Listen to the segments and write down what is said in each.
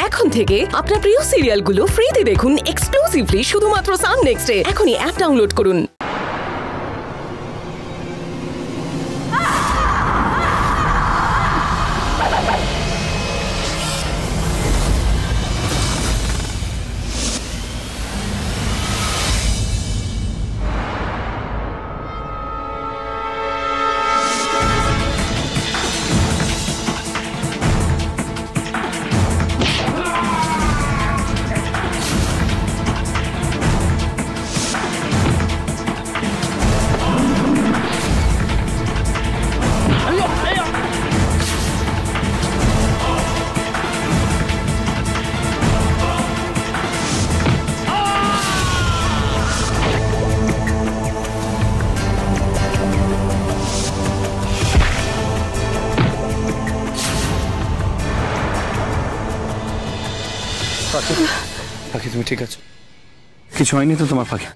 এখন থেকে আপনার প্রিয় সিরিয়ালগুলো ফ্রিতে দেখুন এক্সক্লুসিভলি শুধুমাত্র সান নেক্সটে। এখনই অ্যাপ ডাউনলোড করুন। পাখি তুমি ঠিক আছো? কিছু হয়নি তো তোমার পাখি?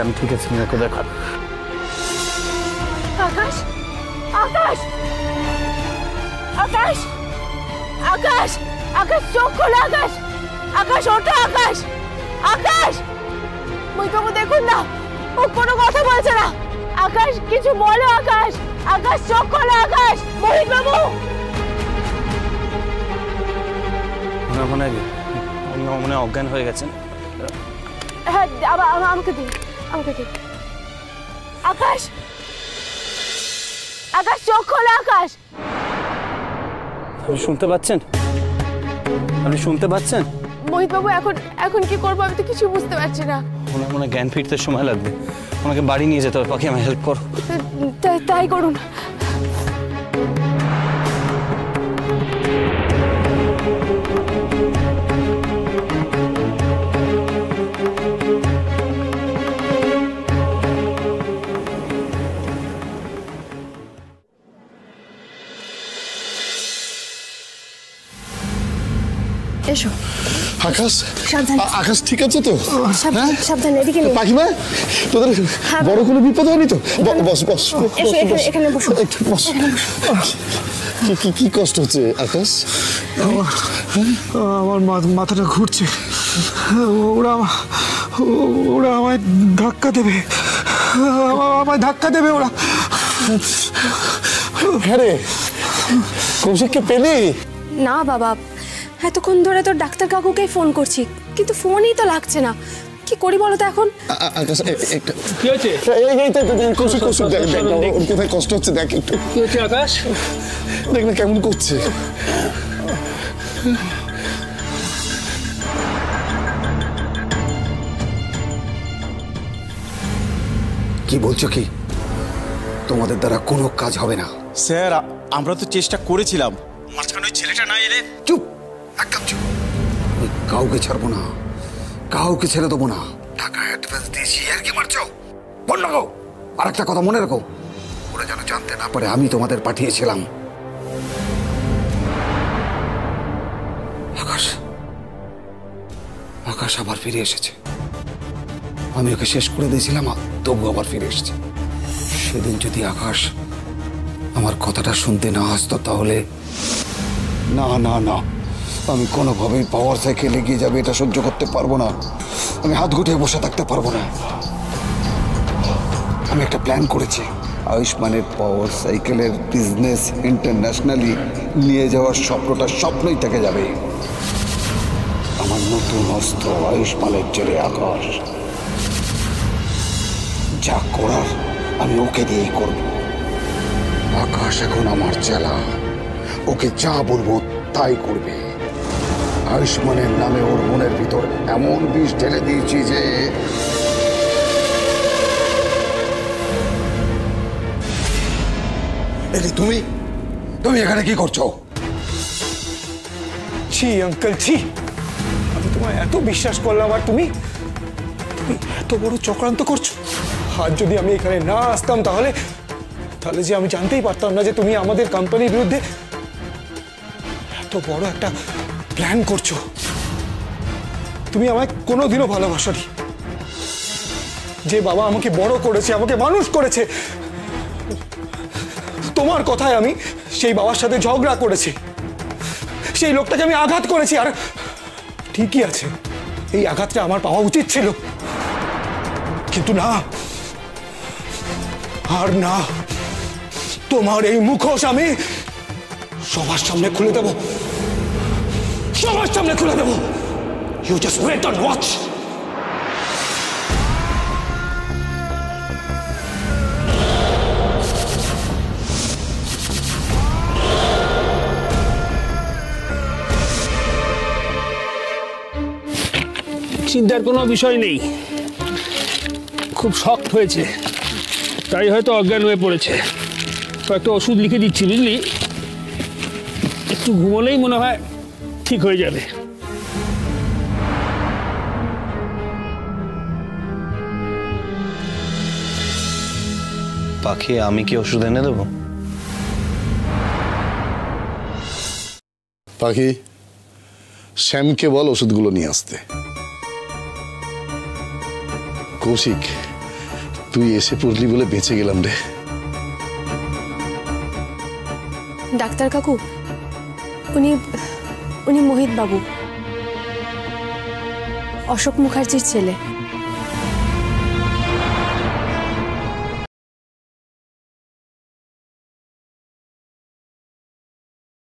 আমি ঠিক আছি। আকাশ, আকাশ, আকাশ, আকাশ, আকাশ, চোখ খোলো আকাশ, আকাশ ওঠো আকাশ, আকাশ, মহিতবাবু দেখুন না, ও কোনো কথা বলছে না। আকাশ কিছু বলো আকাশ, আকাশ চোখ খোলো আকাশ, মহিতবাবু। মনে অজ্ঞান হয়ে গেছেন। হ্যাঁ, আমাকে দিন, আমাকে দিন। আকাশ, আকাশ চোখ খোলো আকাশ। আপনি শুনতে পাচ্ছেন? আপনি শুনতে পাচ্ছেন? মোহিতবাবু এখন কি করবো আমি তো কিছু বুঝতে পারছি না। ওনার মনে জ্ঞান ফিরতে সময় লাগবে, ওনাকে বাড়ি নিয়ে যেতে হবে। পাখি আমায় হেল্প করো। তাই করুন। এসো। আকাশ, সাবধান। আকাশ ঠিক আছে তো? সাবধান, এদিকে নিয়ে। পাখিমা, তোদের বড় কোনো বিপদ হয়নি তো? বস বস, এখানে বসো। একটু বস। কি কষ্ট হচ্ছে আকাশ? আমার মাথাটা ঘুরছে। ওরা আমায় ধাক্কা দেবে, ওরা। হ্যাঁ রে, কৌশিককে পেলি? না বাবা, এতক্ষণ ধরে তোর ডাক্তার কাকুকে ফোন করছি, কিন্তু ফোনই তো লাগছে না। কি করি বলো তো এখন? আকাশ, কি হয়েছে? কৌশিক, দেখ ওর কোথায় কষ্ট হচ্ছে, দেখ একটু। কি হয়েছে আকাশ? দেখ না কেমন করছে। কি বলছো কি? তোমাদের দ্বারা কোনো কাজ হবে না। স্যার, আমরা তো চেষ্টা করেছিলাম। মাঝখানে ওই ছেলেটা না এলে। চুপ, একদম চুপ। কাউকে ছাড়বো না, কাউকে ছেড়ে দেবো না। টাকা অ্যাডভান্স দিয়েছি, আর কি মারছো? বন্ধ করো। আর একটা কথা মনে রাখো, ওরা যেন জানতে না পারে আমি তোমাদের পাঠিয়েছিলাম। আকাশ, আকাশ আবার ফিরে এসেছে। আমি ওকে শেষ করে দিয়েছিলাম, তবু আবার ফিরে এসেছে। সেদিন যদি আকাশ আমার কথাটা শুনতে না আসতো তাহলে না না না, আমি কোনোভাবেই পাওয়ার সাইকেল এগিয়ে যাবে এটা সহ্য করতে পারবো না। আমি হাত গুটিয়ে বসে থাকতে পারবো না। আমি একটা প্ল্যান করেছি, আয়ুষ্মানের পাওয়ার সাইকেলের বিজনেস ইন্টারন্যাশনালি নিয়ে যাওয়ার স্বপ্নটা স্বপ্নই থেকে যাবে। আমার নতুন অস্ত্র আয়ুষ্মানের ছেলে আকাশ, যা করার আমি ওকে দিয়েই করব। আকাশ এখন আমার চেলা, ওকে যা বলবো তাই করবে। আয়ুষ্মানের নামে ওর মনের ভিতর এমন বিষ ঢেলে দিয়েছি যে তুমি তুমি এখানে কি করছো? ছি আঙ্কেল, ছি। আমি তোমায় এত বিশ্বাস করলাম আর তুমি এত বড় চক্রান্ত করছো। আর যদি আমি এখানে না আসতাম তাহলে তাহলে যে আমি জানতেই পারতাম না যে তুমি আমাদের কোম্পানির বিরুদ্ধে এত বড় একটা প্ল্যান করছো। তুমি আমায় কোনোদিনও ভালোবাসোনি। যে বাবা আমাকে বড় করেছে, আমাকে মানুষ করেছে, তোমার কথায় আমি সেই বাবার সাথে ঝগড়া করেছি, সেই লোকটাকে আমি আঘাত করেছি। আর ঠিকই আছে, এই আঘাতটা আমার পাওয়া উচিত ছিল, কিন্তু না, আর না। তোমার এই মুখোশ আমি সবার সামনে খুলে দেব, সবার সামনে খুলে দেব। You just wait and watch. চিন্তার কোনো বিষয় নেই, খুব শক্ত হয়েছে, তাই হয়তো অজ্ঞান হয়ে পড়েছে। কয়েকটা ওষুধ লিখে দিচ্ছি, বুঝলি? একটু ঘুমোলেই মনে হয় ঠিক হয়ে যাবে। পাখি, আমি কি ওষুধ এনে দেবো? পাখি, শ্যামকে বল ওষুধগুলো নিয়ে আসতে। কৌশিক, তুই এসে পড়লি বলে বেঁচে গেলাম রে। ডাক্তার কাকু, উনি মোহিত বাবু, অশোক মুখার্জির ছেলে।